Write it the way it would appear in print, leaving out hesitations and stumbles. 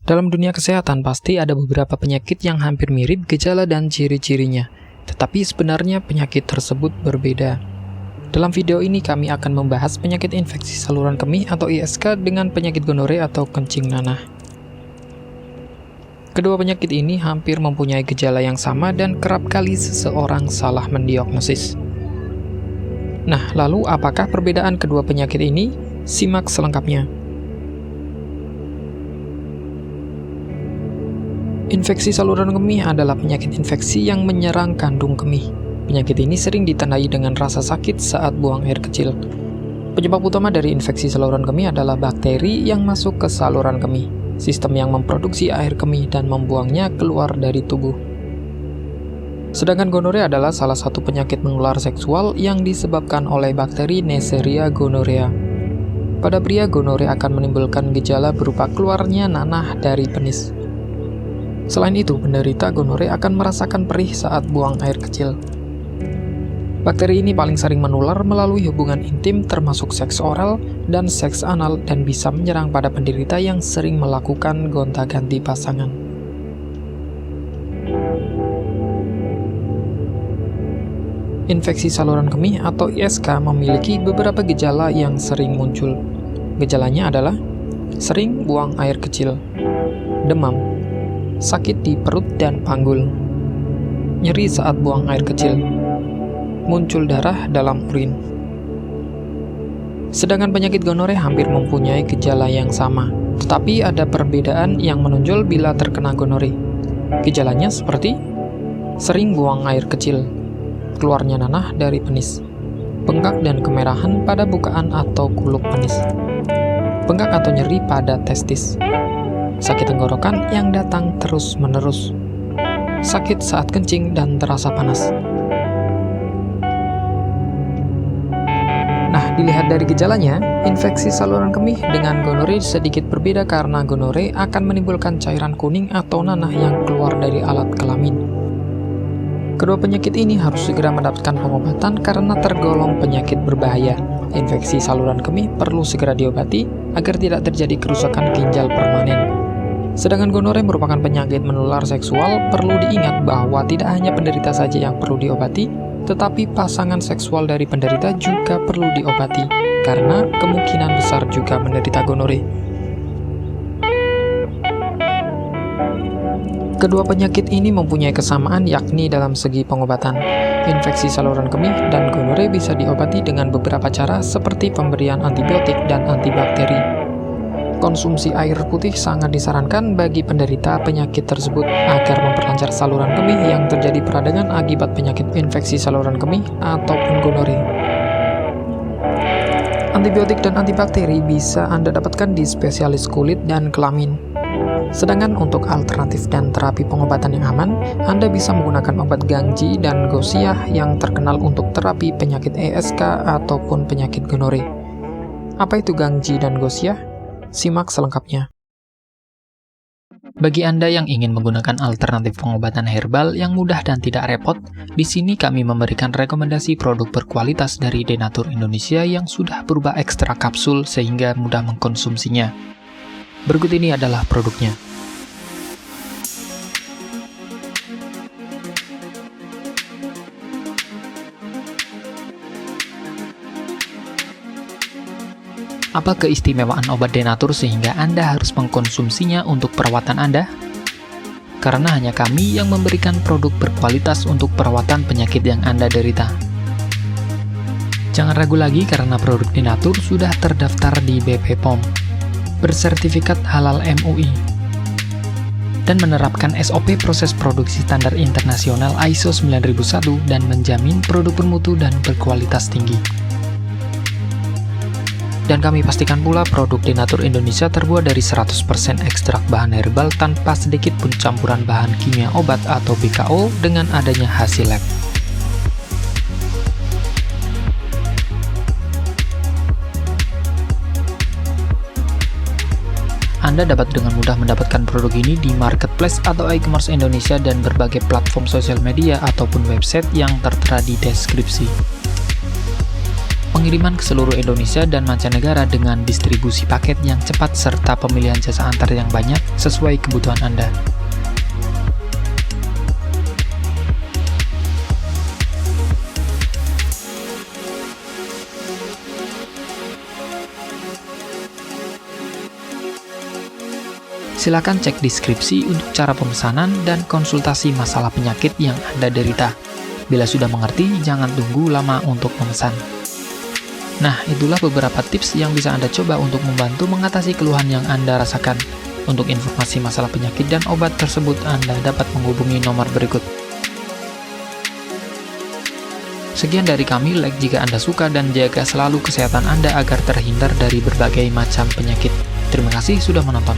Dalam dunia kesehatan pasti ada beberapa penyakit yang hampir mirip gejala dan ciri-cirinya, tetapi sebenarnya penyakit tersebut berbeda. Dalam video ini kami akan membahas penyakit infeksi saluran kemih atau ISK dengan penyakit gonore atau kencing nanah. Kedua penyakit ini hampir mempunyai gejala yang sama dan kerap kali seseorang salah mendiagnosis. Nah, lalu apakah perbedaan kedua penyakit ini? Simak selengkapnya. Infeksi saluran kemih adalah penyakit infeksi yang menyerang kandung kemih. Penyakit ini sering ditandai dengan rasa sakit saat buang air kecil. Penyebab utama dari infeksi saluran kemih adalah bakteri yang masuk ke saluran kemih, sistem yang memproduksi air kemih dan membuangnya keluar dari tubuh. Sedangkan gonore adalah salah satu penyakit menular seksual yang disebabkan oleh bakteri Neisseria gonorrhea. Pada pria, gonore akan menimbulkan gejala berupa keluarnya nanah dari penis. Selain itu, penderita gonore akan merasakan perih saat buang air kecil. Bakteri ini paling sering menular melalui hubungan intim termasuk seks oral dan seks anal dan bisa menyerang pada penderita yang sering melakukan gonta-ganti pasangan. Infeksi saluran kemih atau ISK memiliki beberapa gejala yang sering muncul. Gejalanya adalah sering buang air kecil, demam, sakit di perut dan panggul, nyeri saat buang air kecil, muncul darah dalam urin. Sedangkan penyakit gonore hampir mempunyai gejala yang sama, tetapi ada perbedaan yang menonjol bila terkena gonore. Gejalanya seperti sering buang air kecil, keluarnya nanah dari penis, bengkak dan kemerahan pada bukaan atau kuluk penis, bengkak atau nyeri pada testis, sakit tenggorokan yang datang terus-menerus, sakit saat kencing dan terasa panas. Nah, dilihat dari gejalanya, infeksi saluran kemih dengan gonore sedikit berbeda karena gonore akan menimbulkan cairan kuning atau nanah yang keluar dari alat kelamin. Kedua penyakit ini harus segera mendapatkan pengobatan karena tergolong penyakit berbahaya. Infeksi saluran kemih perlu segera diobati agar tidak terjadi kerusakan ginjal permanen. Sedangkan gonore merupakan penyakit menular seksual, perlu diingat bahwa tidak hanya penderita saja yang perlu diobati, tetapi pasangan seksual dari penderita juga perlu diobati, karena kemungkinan besar juga menderita gonore. Kedua penyakit ini mempunyai kesamaan yakni dalam segi pengobatan. Infeksi saluran kemih dan gonore bisa diobati dengan beberapa cara seperti pemberian antibiotik dan antibakteri. Konsumsi air putih sangat disarankan bagi penderita penyakit tersebut agar memperlancar saluran kemih yang terjadi peradangan akibat penyakit infeksi saluran kemih ataupun gonore. Antibiotik dan antibakteri bisa Anda dapatkan di spesialis kulit dan kelamin. Sedangkan untuk alternatif dan terapi pengobatan yang aman, Anda bisa menggunakan obat Gangji dan Gosiah yang terkenal untuk terapi penyakit ISK ataupun penyakit gonore. Apa itu Gangji dan Gosiah? Simak selengkapnya. Bagi Anda yang ingin menggunakan alternatif pengobatan herbal yang mudah dan tidak repot, di sini kami memberikan rekomendasi produk berkualitas dari Denatur Indonesia yang sudah berubah ekstrak kapsul sehingga mudah mengkonsumsinya. Berikut ini adalah produknya. Apa keistimewaan obat Denatur sehingga Anda harus mengkonsumsinya untuk perawatan Anda? Karena hanya kami yang memberikan produk berkualitas untuk perawatan penyakit yang Anda derita. Jangan ragu lagi karena produk Denatur sudah terdaftar di BP POM, bersertifikat halal MUI, dan menerapkan SOP proses produksi standar internasional ISO 9001 dan menjamin produk bermutu dan berkualitas tinggi. Dan kami pastikan pula produk Denatur Indonesia terbuat dari 100% ekstrak bahan herbal tanpa sedikit pun campuran bahan kimia obat atau BKO dengan adanya hasil lab. Anda dapat dengan mudah mendapatkan produk ini di marketplace atau e-commerce Indonesia dan berbagai platform sosial media ataupun website yang tertera di deskripsi. pengiriman ke seluruh Indonesia dan mancanegara dengan distribusi paket yang cepat serta pemilihan jasa antar yang banyak sesuai kebutuhan Anda. Silakan cek deskripsi untuk cara pemesanan dan konsultasi masalah penyakit yang Anda derita. Bila sudah mengerti, jangan tunggu lama untuk memesan. Nah, itulah beberapa tips yang bisa Anda coba untuk membantu mengatasi keluhan yang Anda rasakan. Untuk informasi masalah penyakit dan obat tersebut, Anda dapat menghubungi nomor berikut. Sekian dari kami, like jika Anda suka dan jaga selalu kesehatan Anda agar terhindar dari berbagai macam penyakit. Terima kasih sudah menonton.